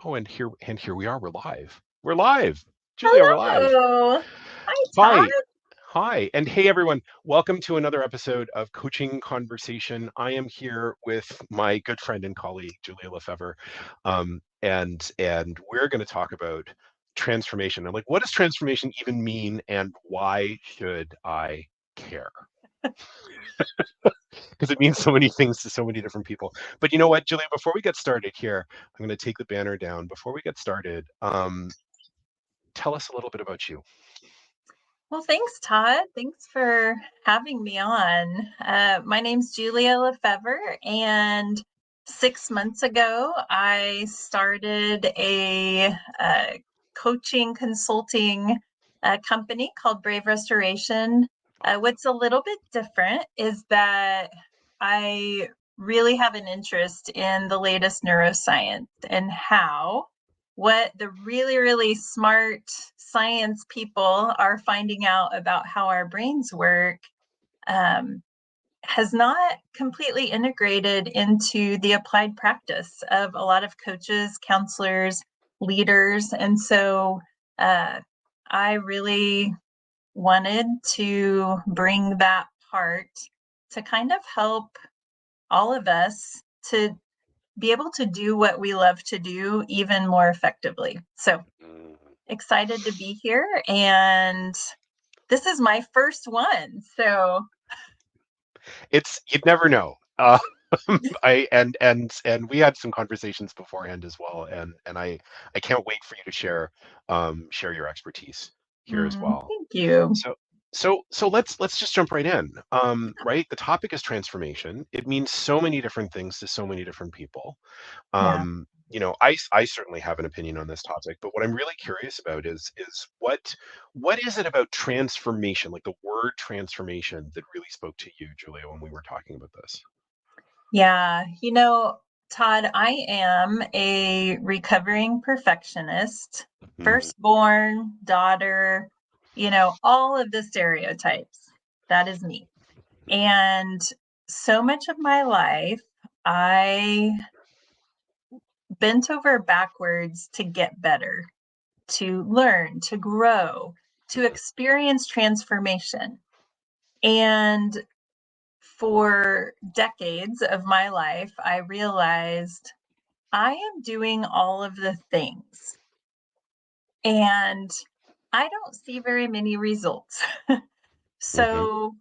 Oh, and here we are. We're live. We're live. Julia, we're live. Hello. Hi, Todd. Hi. Hi. And hey everyone. Welcome to another episode of Coaching Conversation. I am here with my good friend and colleague, Julia LeFevre. And we're going to talk about transformation. And like, what does transformation even mean and why should I care? Because it means so many things to so many different people. But you know what, Julia, before we get started here, I'm going to take the banner down. Before we get started, tell us a little bit about you. Well, thanks, Todd. Thanks for having me on. My name's Julia LeFevre, and 6 months ago, I started a coaching consulting company called Brave Restoration. What's a little bit different is that I really have an interest in the latest neuroscience and how what the really, really smart science people are finding out about how our brains work um, has not completely integrated into the applied practice of a lot of coaches, counselors, leaders. And so I really wanted to bring that part to kind of help all of us to be able to do what we love to do even more effectively. So Mm. excited to be here. And this is my first one. So, It's you'd never know. I and we had some conversations beforehand as well, and I can't wait for you to share your expertise here as well. thank you. So so let's just jump right in. Right, the topic is transformation. It means so many different things to so many different people. Yeah. I certainly have an opinion on this topic, but what I'm really curious about is what is it about transformation, like the word transformation, that really spoke to you, Julia, when we were talking about this? Yeah. Todd, I am a recovering perfectionist, Mhm. firstborn, daughter, all of the stereotypes. That is me. And so much of my life, I bent over backwards to get better, to learn, to grow, to experience transformation. And for decades of my life, I realized I am doing all of the things and I don't see very many results. Mhm. So,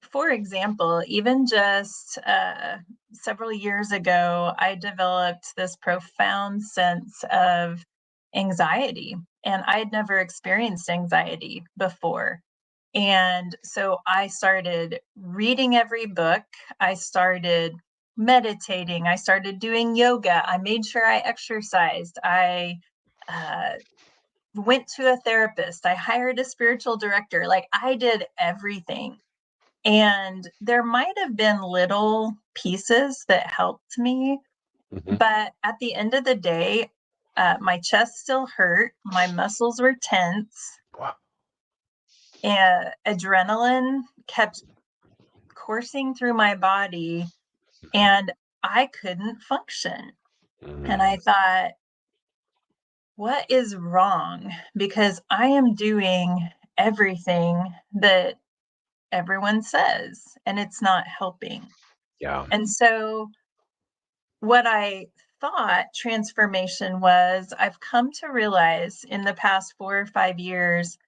for example, even just several years ago, I developed this profound sense of anxiety, and I had never experienced anxiety before. And so I started reading every book. I started meditating. I started doing yoga. I made sure I exercised. I uh, went to a therapist. I hired a spiritual director. Like I did everything. And there might have been little pieces that helped me, Mhm. but at the end of the day, my chest still hurt. My muscles were tense. Wow. And adrenaline kept coursing through my body and I couldn't function. And I Mm. thought, what is wrong? Because I am doing everything that everyone says and it's not helping. Yeah. And so, what I thought transformation was, I've come to realize in the past 4 or 5 years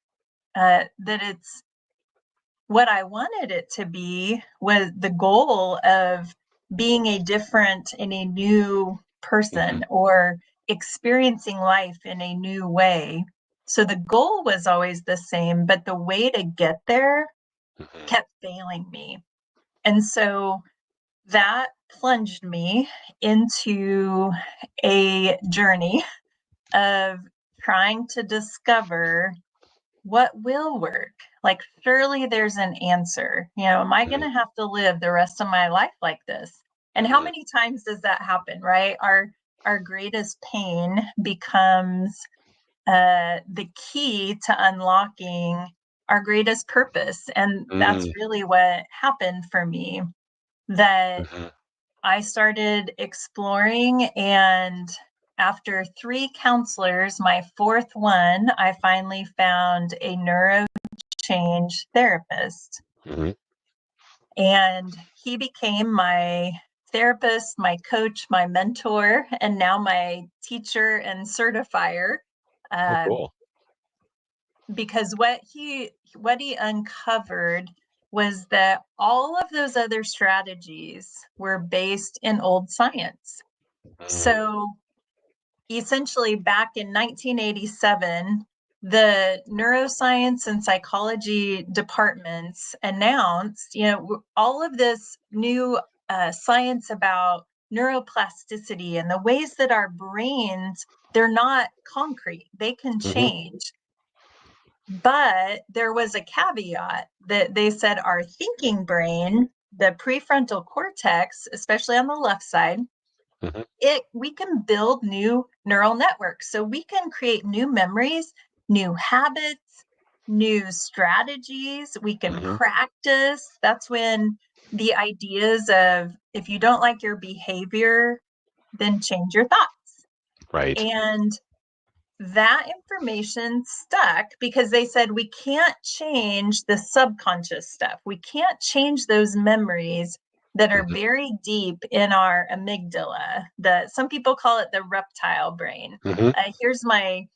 that it's what I wanted it to be was the goal of being a different and a new Mhm. person or experiencing life in a new way. So the goal was always the same, but the way to get there Mhm. kept failing me. And so that plunged me into a journey of trying to discover what will work. Like, surely there's an answer. Am I going Mhm. to have to live the rest of my life like this? And how Mhm. many times does that happen, right? Our greatest pain becomes the key to unlocking our greatest purpose. And that's Mm. really what happened for me, that Mhm. I started exploring and after 3 counselors, my fourth one, I finally found a NeuroChange therapist. Hmm. And he became my therapist, my coach, my mentor, and now my teacher and certifier. Oh, Uh, cool. because what he uncovered was that all of those other strategies were based in old science. Mm, So essentially, back in 1987, the neuroscience and psychology departments announced, all of this new science about neuroplasticity and the ways that our brains, they're not concrete, they can hmm. change. But there was a caveat that they said our thinking brain, the prefrontal cortex, especially on the left side, Hmm. we can build new neural networks. So we can create new memories, new habits, new strategies. We can Hmm. practice. That's when the ideas of if you don't like your behavior, then change your thoughts. Right. And that information stuck because they said we can't change the subconscious stuff. We can't change those memories that are Hmm. very deep in our amygdala. Some people call it the reptile brain. Hmm. Here's my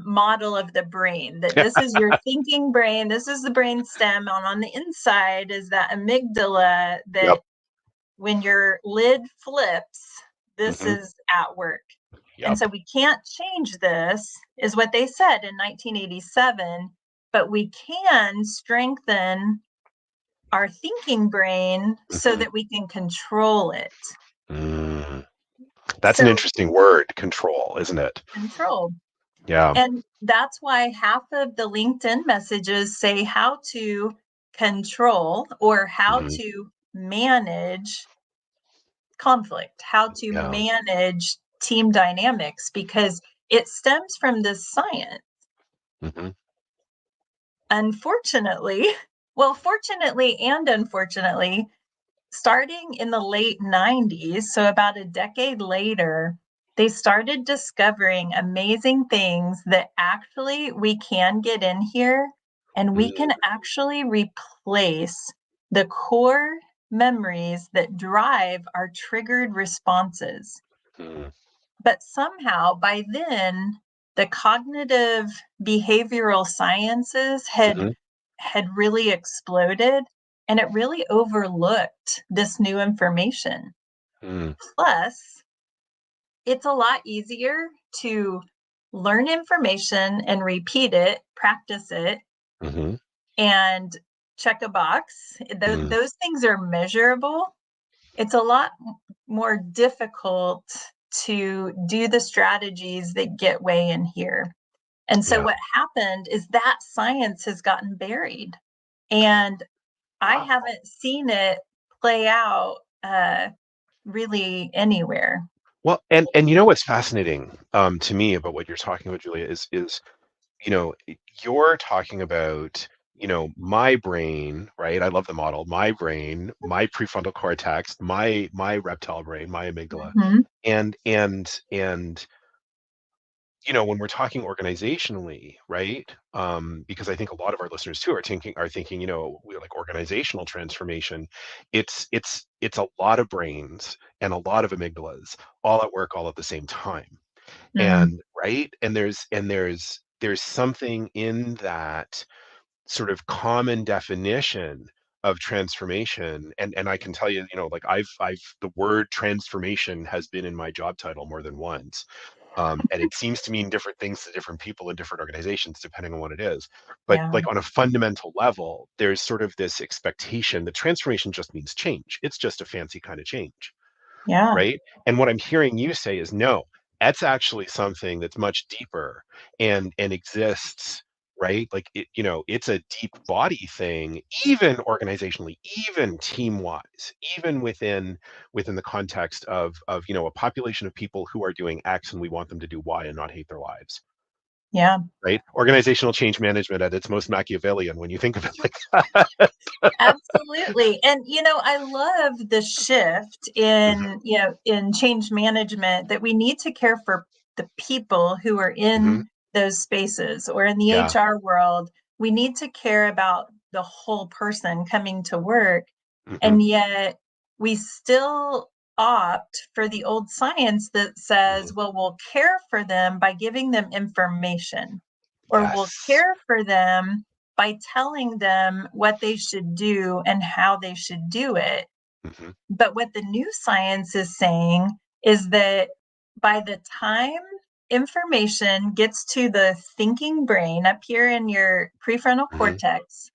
model of the brain, that this is your thinking brain, this is the brain stem, and on the inside is that amygdala Yep. that when your lid flips, this Hmm. is at work. And Yep. so we can't change this, is what they said in 1987, but we can strengthen our thinking brain so Hmm. that we can control it. Mm. That's an So, interesting word, control, isn't it? control. Yeah. And that's why half of the LinkedIn messages say how to control or how Hmm. to manage conflict, how to Yeah. manage team dynamics, because it stems from this science. Hmm. Unfortunately, well, fortunately and unfortunately, starting in the late 90s, so about a decade later, they started discovering amazing things that actually we can get in here and we can actually replace the core memories that drive our triggered responses. Hmm. But somehow by then, the cognitive behavioral sciences had Hmm. had really exploded, and it really overlooked this new information. Hmm. Plus, it's a lot easier to learn information and repeat it, practice it, Hmm. and check a box. Hmm. Those things are measurable. It's a lot more difficult to do the strategies that get way in here. And so Yeah. what happened is that science has gotten buried. And I Wow. haven't seen it play out really anywhere. Well, and you know what's fascinating to me about what you're talking about, Julia, is you know you're talking about my brain, right? I love the model. My brain, my prefrontal cortex, my reptile brain, my amygdala, Mhm, and when we're talking organizationally, right? Because I think a lot of our listeners too are thinking, we like organizational transformation. It's a lot of brains and a lot of amygdalas all at work all at the same time. mm, And right? And there's something in that sort of common definition of transformation. And I can tell you, like I've the word transformation has been in my job title more than once, and it seems to mean different things to different people in different organizations depending on what it is. But yeah, like on a fundamental level, there's sort of this expectation that transformation just means change. It's just a fancy kind of change, yeah, right? And what I'm hearing you say is no, that's actually something that's much deeper and exists, right? Like it's a deep body thing, even organizationally, even team wise, even within the context of a population of people who are doing X and we want them to do Y and not hate their lives. Yeah. right? Organizational change management at its most Machiavellian when you think of it like that. Absolutely. And I love the shift Hmm. in change management, that we need to care for the people who are Hmm. in those spaces, or in the Yeah. HR world. We need to care about the whole person coming to work. Hmm. And yet we still opt for the old science that says, Hmm. well, we'll care for them by giving them information, or we'll Yes. care for them by telling them what they should do and how they should do it. Hmm. But what the new science is saying is that by the time information gets to the thinking brain up here in your prefrontal Hmm. cortex,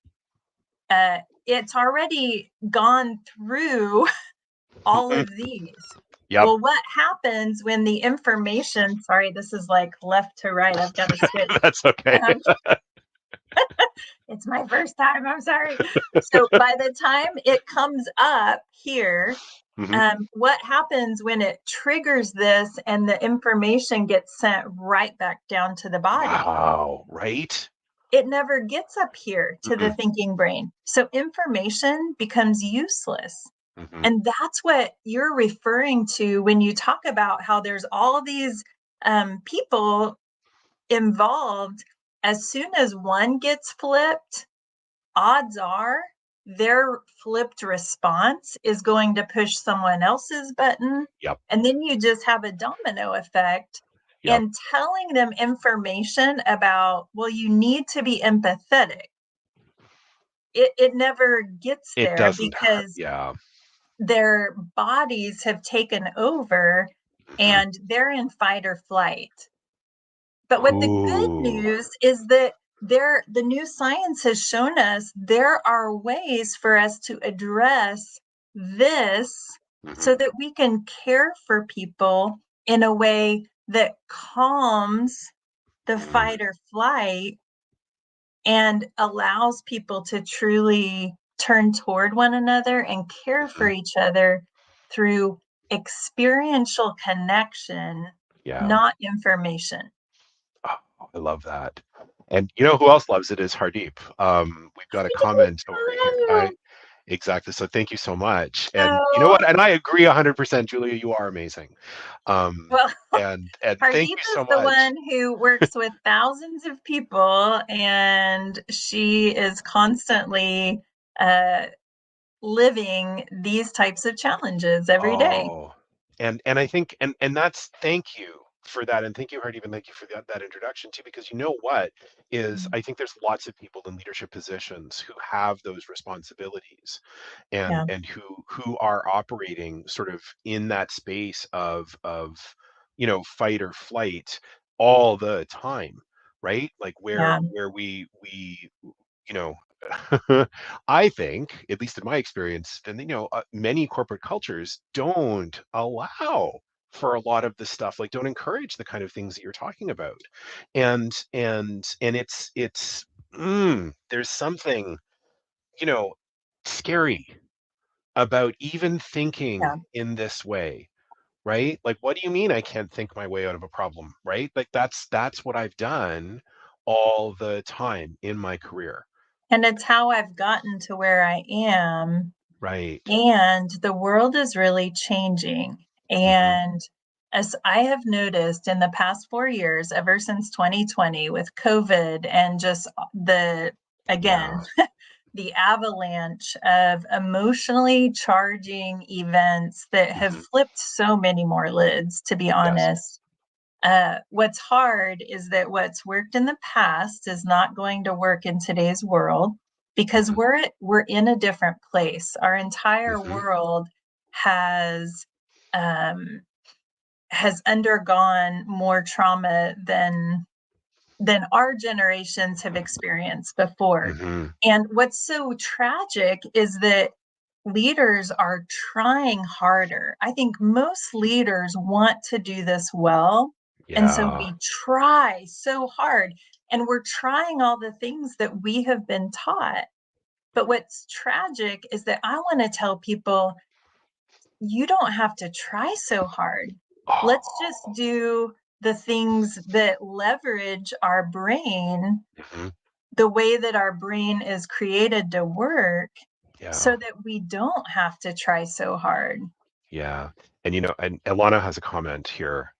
it's already gone through all of these. Yep. Well, what happens when the information, sorry, this is like left to right, I've got to switch. That's okay. Um, it's my first time. I'm sorry. So by the time it comes up here, Hmm. what happens when it triggers this and the information gets sent right back down to the body? Wow. Right. It never gets up here to the Mm-mm. thinking brain. So information becomes useless. Hmm. And that's what you're referring to when you talk about how there's all these people involved. As soon as one gets flipped, odds are their flipped response is going to push someone else's button. Yep. And then you just have a domino effect. Yep. And telling them information about, well, you need to be empathetic, it never gets It there doesn't. because Yeah. their bodies have taken over Hmm. and they're in fight or flight. But what the good Ooh. news is that the new science has shown us there are ways for us to address this, Hmm. so that we can care for people in a way that calms the Mm. fight or flight and allows people to truly turn toward one another and care for Hmm. each other through experiential connection, Yeah. not information. Oh, I love that. And you know who else loves it is Hardeep. We've got a comment over here. Exactly. So thank you so much. And you know Oh, what? And I agree 100%, Julia. You are amazing. well, And thank Hardeep you so is the much. one who works with thousands of people, and she is constantly uh, living these types of challenges every day. Oh, and I think and that's thank you for that, and thank you, Hardeep, and thank you for that introduction too, because you know what is Mm. I think there's lots of people in leadership positions who have those responsibilities Yeah, and who are operating sort of in that space of fight or flight all the time, right? Like yeah, where we you know I think, at least in my experience, then many corporate cultures don't allow for a lot of the stuff, like don't encourage the kind of things that you're talking about, and there's something you know scary about even thinking yeah. in this way, right? Like, what do you mean I can't think my way out of a problem, right? Like that's what I've done all the time in my career, And it's how I've gotten to where I am. right? And the world is really changing. Hmm. And as I have noticed in the past 4 years, ever since 2020 with COVID and just again, Yeah. the avalanche of emotionally charging events that have Hmm. flipped so many more lids, to be Yes. honest. What's hard is that what's worked in the past is not going to work in today's world, because Hmm. we're in a different place. Our entire Hmm. world has um, has undergone more trauma than our generations have experienced before. Hmm. And what's so tragic is that leaders are trying harder. I think most leaders want to do this well. And so Yeah. we try so hard, and we're trying all the things that we have been taught. But what's tragic is that I want to tell people, you don't have to try so hard. Let's just Oh. do the things that leverage our brain, Hmm. the way that our brain is created to work, Yeah. so that we don't have to try so hard. Yeah. And and Ilana has a comment here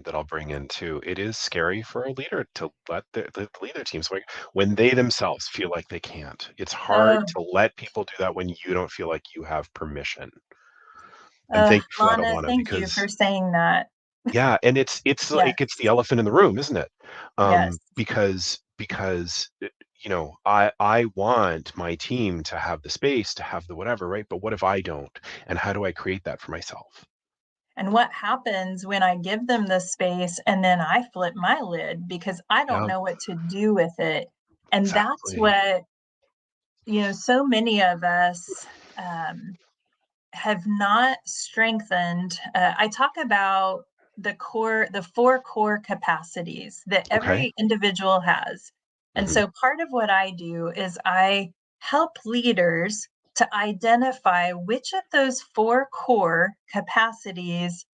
that I'll bring in too. It is scary for a leader to let the lead their teams when they themselves feel like they can't. It's hard Oh, to let people do that when you don't feel like you have permission. And thank you for that, Lana, Ilana, thank you because for saying that. yeah, and it's Yes, like it's the elephant in the room, isn't it? yes. Because I want my team to have the space to have the whatever, right? But what if I don't? And how do I create that for myself? And what happens when I give them the space and then I flip my lid because I don't Yeah, know what to do with it? And that's exactly. what, so many of us um, have not strengthened. I talk about the four core capacities that Okay. every individual has. And Hmm. so part of what I do is I help leaders to identify which of those four core capacities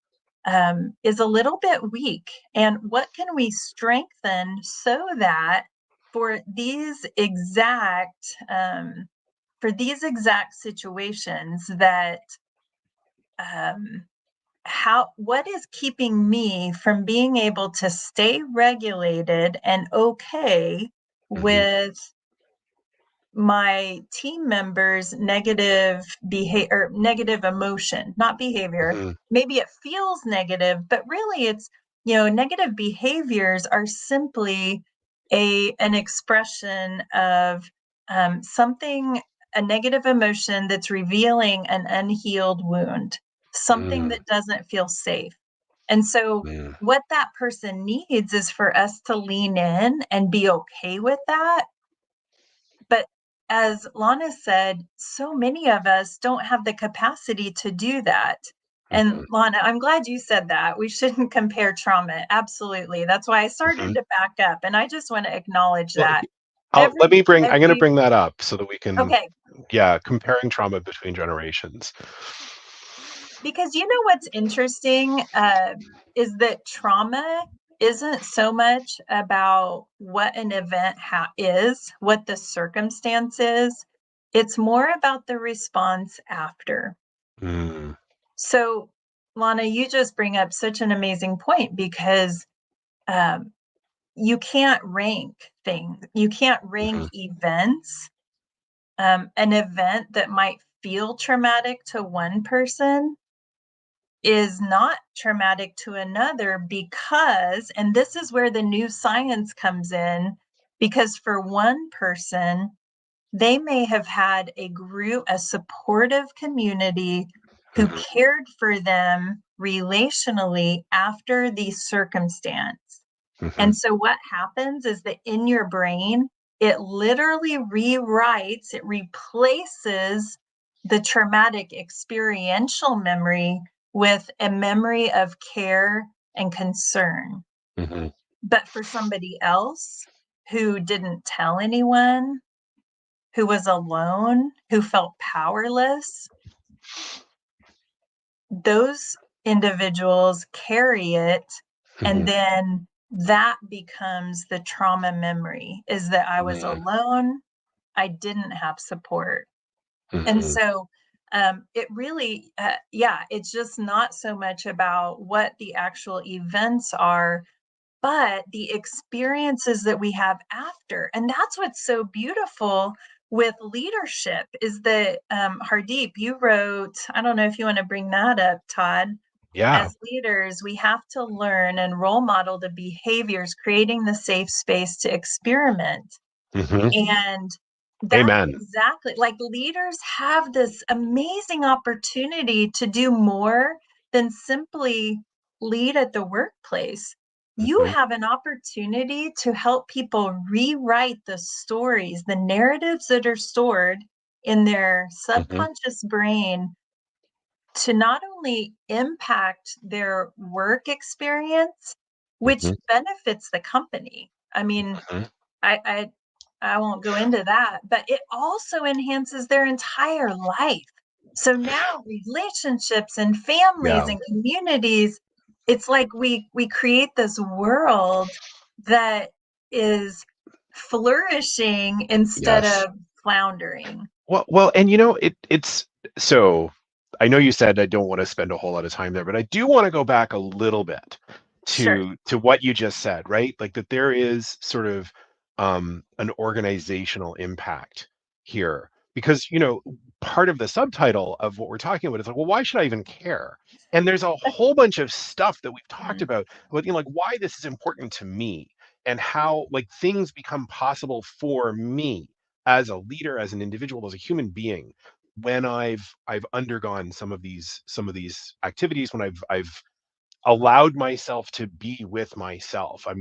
is a little bit weak, and what can we strengthen so that for these exact situations that how what is keeping me from being able to stay regulated and okay Hmm. with my team members' negative behavior, negative emotion, not behavior. Hmm. Maybe it feels negative, but really it's, negative behaviors are simply an expression of something, a negative emotion that's revealing an unhealed wound, something Mm, that doesn't feel safe. And so mm, what that person needs is for us to lean in and be okay with that. But as Lana said, so many of us don't have the capacity to do that. mhm, And Lana, I'm glad you said that. We shouldn't compare trauma. Absolutely. That's why I mhm. started to back up. And I just want to acknowledge Well, that. I'm going to Every, bring that up so that we can, okay. yeah, comparing trauma between generations. Because what's interesting is that trauma isn't so much about what an event is, what the circumstance is. It's more about the response after. Mm, So, Lana, you just bring up such an amazing point because um, you can't rank things. You can't rank mhm, events. An event that might feel traumatic to one person is not traumatic to another because, and this is where the new science comes in, because for one person, they may have had a group, a supportive community who mhm, cared for them relationally after the circumstance. mhm, And so what happens is that in your brain, it literally rewrites, it replaces the traumatic experiential memory with a memory of care and concern. mhm, But for somebody else who didn't tell anyone, who was alone, who felt powerless, those individuals carry it. And mhm, then that becomes the trauma memory is that I was mm, alone, I didn't have support. And mhm, so it really, yeah, it's just not so much about what the actual events are, but the experiences that we have after. And that's what's so beautiful with leadership is that, Hardeep, you wrote, I don't know if you want to bring that up, Todd. yeah. As leaders, we have to learn and role model the behaviors, creating the safe space to experiment. Mhm. And that's Amen. exactly like leaders have this amazing opportunity to do more than simply lead at the workplace. You Mhm, have an opportunity to help people rewrite the stories, the narratives that are stored in their mhm, subconscious brain to not only impact their work experience, which mhm, benefits the company. I mean, mhm. I I I won't go into that, but it also enhances their entire life. So now relationships and families Yeah. and communities, it's like we create this world that is flourishing instead Yes. of floundering. Well, and you know, it's so I know you said I don't want to spend a whole lot of time there, but I do want to go back a little bit Sure. to what you just said, right? Like that there is sort of an organizational impact here because, you know, part of the subtitle of what we're talking about is like, well, why should I even care? And there's a whole bunch of stuff that we've talked Mhm. about, you know, like why this is important to me and how like things become possible for me as a leader, as an individual, as a human being, when I've undergone some of these activities, when I've allowed myself to be with myself. I'm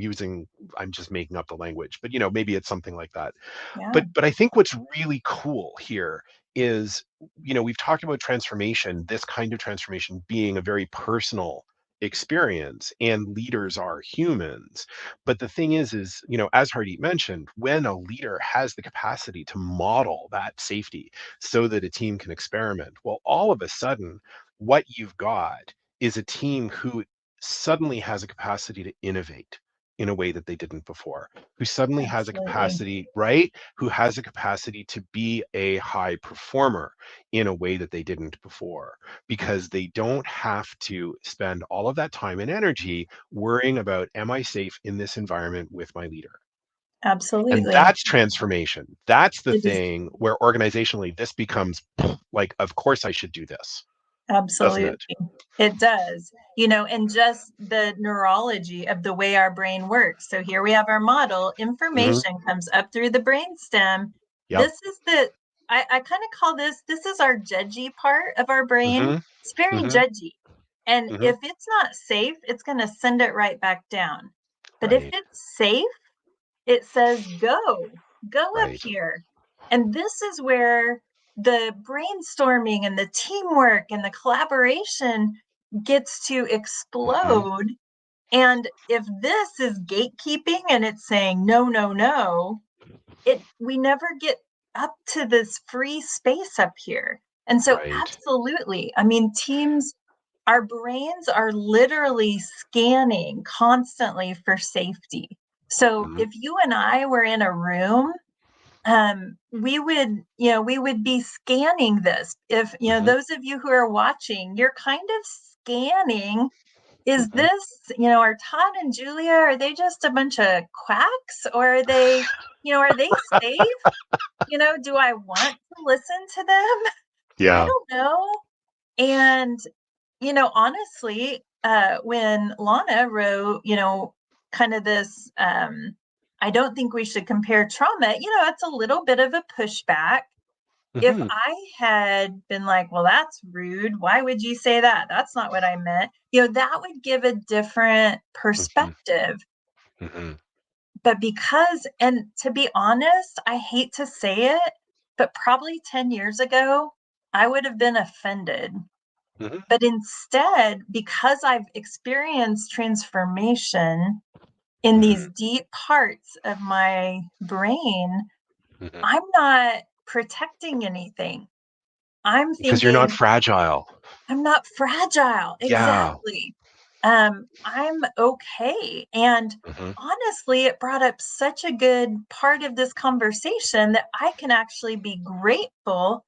just making up the language, but you know, maybe it's something like that. Yeah, But I think what's really cool here is, you know, we've talked about transformation, this kind of transformation being a very personal experience, and leaders are humans. But the thing is, you know, as Hardeep mentioned, when a leader has the capacity to model that safety so that a team can experiment, well, all of a sudden, what you've got is a team who suddenly has a capacity to innovate in a way that they didn't before, who suddenly has a absolutely. capacity, right? Who has a capacity to be a high performer in a way that they didn't before, because they don't have to spend all of that time and energy worrying about, am I safe in this environment with my leader? And Absolutely. that's transformation. That's the It is thing where organizationally this becomes like, of course I should do this, doesn't absolutely. it? It does. And just the neurology of the way our brain works. So here we have our model. Hmm. Information comes up through the brainstem. Yep. This is I kind of call this is our judgy part of our brain. Hmm. It's very Hmm. judgy. And Hmm. if it's not safe, it's going to send it right back down. But if Right. it's safe, it says go up Right. here. And this is where the brainstorming and the teamwork and the collaboration gets to Hmm. explode. And if this is gatekeeping and it's saying no, no, no, it we never get up to this free space up here. And so Right. absolutely, I mean, teams, our brains are literally scanning constantly for safety. So Hmm. if you and I were in a room, we would, we would be scanning this. If, Hmm. those of you who are watching, you're kind of scanning, is Hmm. this, are Todd and Julia, are they just a bunch of quacks, or are they safe? Do I want to listen to them? I Yeah. don't know. And, honestly, when Lana wrote, kind of this, I don't think we should compare trauma, it's a little bit of a pushback. If Hmm. I had been like, well, that's rude. Why would you say that? That's not what I meant. That would give a different Hmm. perspective. Hmm. But because, and to be honest, I hate to say it, but probably 10 years ago, I would have been offended. Hmm. But instead, because I've experienced transformation in these Hmm. deep parts of my brain, Hmm. I'm not protecting anything. I'm Because you're not thinking, fragile. I'm not fragile. Yeah. Exactly. I'm okay. And Hmm. honestly, it brought up such a good part of this conversation that I can actually be grateful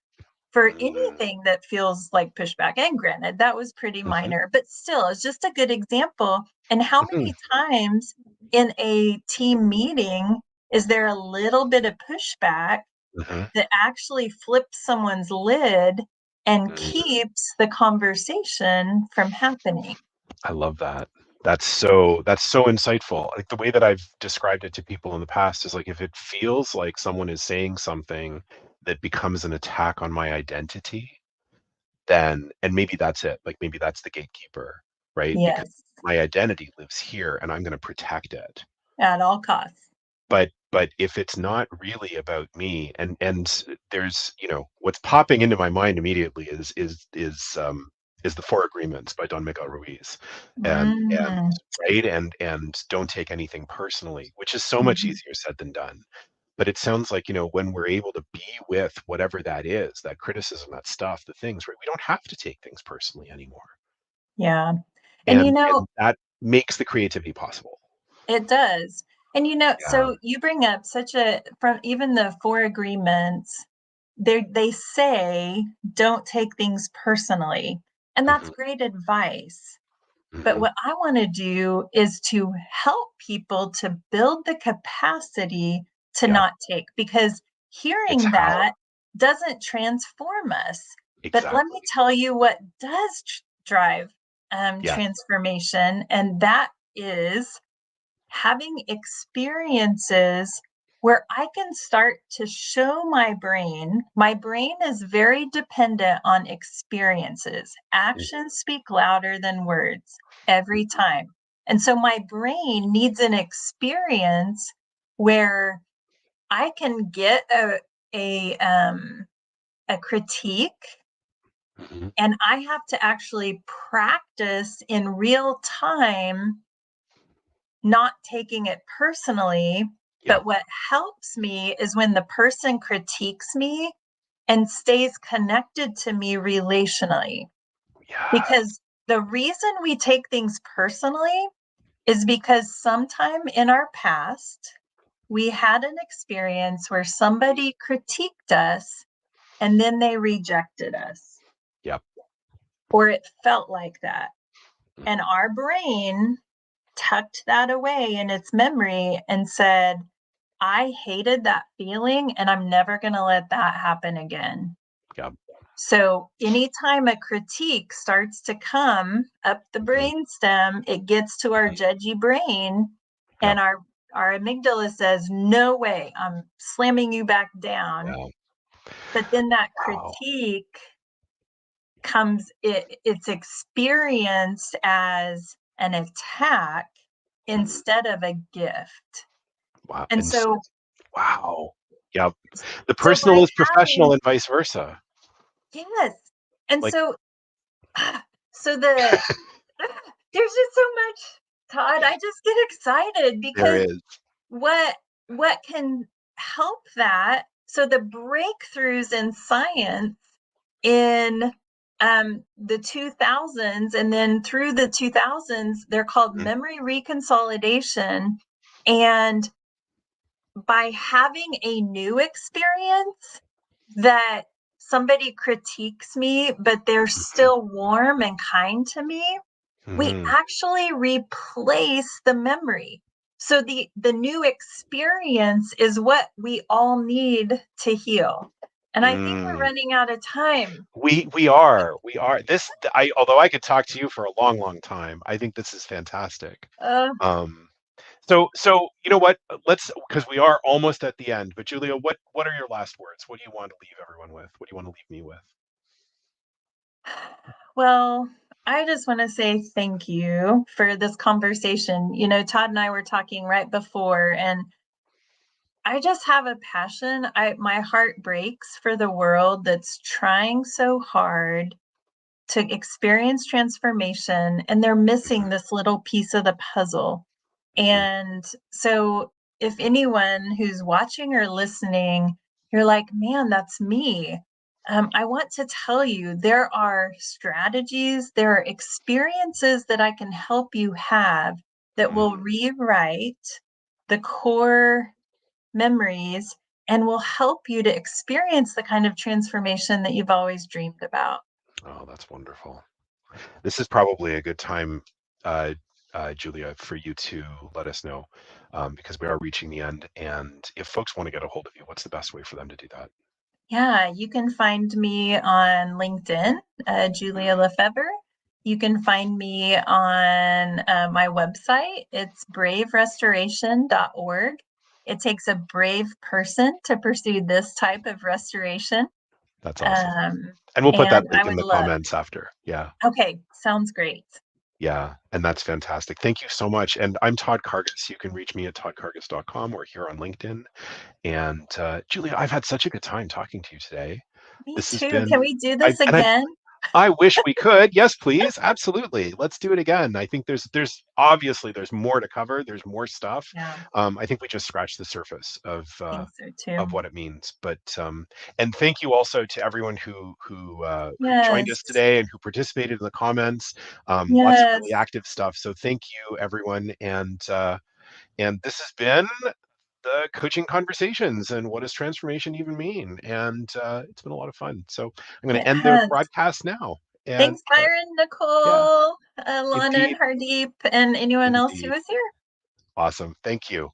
for Hmm. anything that feels like pushback. And granted, that was pretty Hmm. minor, but still, it's just a good example. And how Hmm. many times in a team meeting is there a little bit of pushback Hmm. that actually flips someone's lid and Hmm. keeps the conversation from happening? I love that. That's so insightful. Like the way that I've described it to people in the past is like if it feels like someone is saying something that becomes an attack on my identity, then and maybe that's it. Like maybe that's the gatekeeper, right? Because Yes, my identity lives here and I'm going to protect it. at all costs. But if it's not really about me, and there's, you know, what's popping into my mind immediately is the Four Agreements by Don Miguel Ruiz, and Mm-hmm. right, and don't take anything personally, which is so much easier said than done. But it sounds like, you know, when we're able to be with whatever that is, that criticism, that stuff, the things, right, we don't have to take things personally anymore. Yeah. And and that makes the creativity possible. it does. And Yeah. so you bring up such a from even the four agreements, they say don't take things personally. And that's Hmm. great advice. But Hmm. what I want to do is to help people to build the capacity to Yeah. not take, because It's hearing how. that doesn't transform us. But let me Exactly. tell you what does drive Yeah. transformation, and that is having experiences where I can start to show my brain is very dependent on experiences. Actions speak louder than words every time. And so my brain needs an experience where I can get a critique, Hmm. and I have to actually practice in real time not taking it personally. Yeah. But what helps me is when the person critiques me and stays connected to me relationally. Yeah. Because the reason we take things personally is because sometime in our past, we had an experience where somebody critiqued us and then they rejected us, Yeah. or it felt like that. And Hmm. our brain tucked that away in its memory and said, I hated that feeling and I'm never going to let that happen again. Yeah. So, anytime a critique starts to come up the Hmm. brainstem, it gets to our Hmm. judgy brain, Yeah. and our amygdala says, "No way, I'm slamming you back down." Yeah. But then that Wow. critique it's experienced as an attack Hmm. instead of a gift. Wow. And And so wow. Yeah. The so by personal is professional having and vice versa. yes. And Like so so the there's just so much, Todd. I just get excited there because is. what what can help that, so the breakthroughs in science in the 2000s and then through the 2000s, they're called Mhm. memory reconsolidation. And by having a new experience that somebody critiques me but they're Mhm. still warm and kind to me, we Mhm. actually replace the memory. So the new experience is what we all need to heal. And I think we're Mm. running out of time. We are this. I Although I could talk to you for a long, long time. I think this is fantastic. Uh, Um, so you know what? Let's because we are almost at the end. But Julia, what are your last words? What do you want to leave everyone with? What do you want to leave me with? well, I just want to say thank you for this conversation. Todd and I were talking right before, and I just have a passion. My heart breaks for the world that's trying so hard to experience transformation, and they're Hmm. missing this little piece of the puzzle. Hmm. And so if anyone who's watching or listening, you're like, man, that's me. I want to tell you there are strategies, there are experiences that I can help you have that will Hmm. rewrite the core memories and will help you to experience the kind of transformation that you've always dreamed about. Oh, that's wonderful. This is probably a good time, uh, Julia, for you to let us know, because we are reaching the end. And if folks want to get a hold of you, what's the best way for them to do that? Yeah, you can find me on LinkedIn, Julia LeFevre. You can find me on my website. It's braverestoration.org. It takes a brave person to pursue this type of restoration. That's awesome. Um, And we'll put and that I link in would the love, comments after. Yeah. okay, sounds great. Yeah. And that's fantastic. Thank you so much. And I'm Todd Karges. You can reach me at toddkarges.com or here on LinkedIn. And Julia, I've had such a good time talking to you today. Me This has too. Can been, we do I, this and I, again? I wish we could. Yes, please. Absolutely. Let's do it again. I think there's obviously there's more to cover. There's more stuff. Yeah, I think we just scratched the surface I think so too. of what it means. But and thank you also to everyone who joined us Yes. today and who participated in the comments. Lots of really Yes. active stuff. So thank you, everyone. And this has been the coaching conversations and what does transformation even mean? And it's been a lot of fun. So I'm going It to end the has. broadcast now. And Thanks, Byron, yeah, Nicole, Lana, and indeed, Hardeep, and anyone else who indeed. was here. Awesome. Thank you.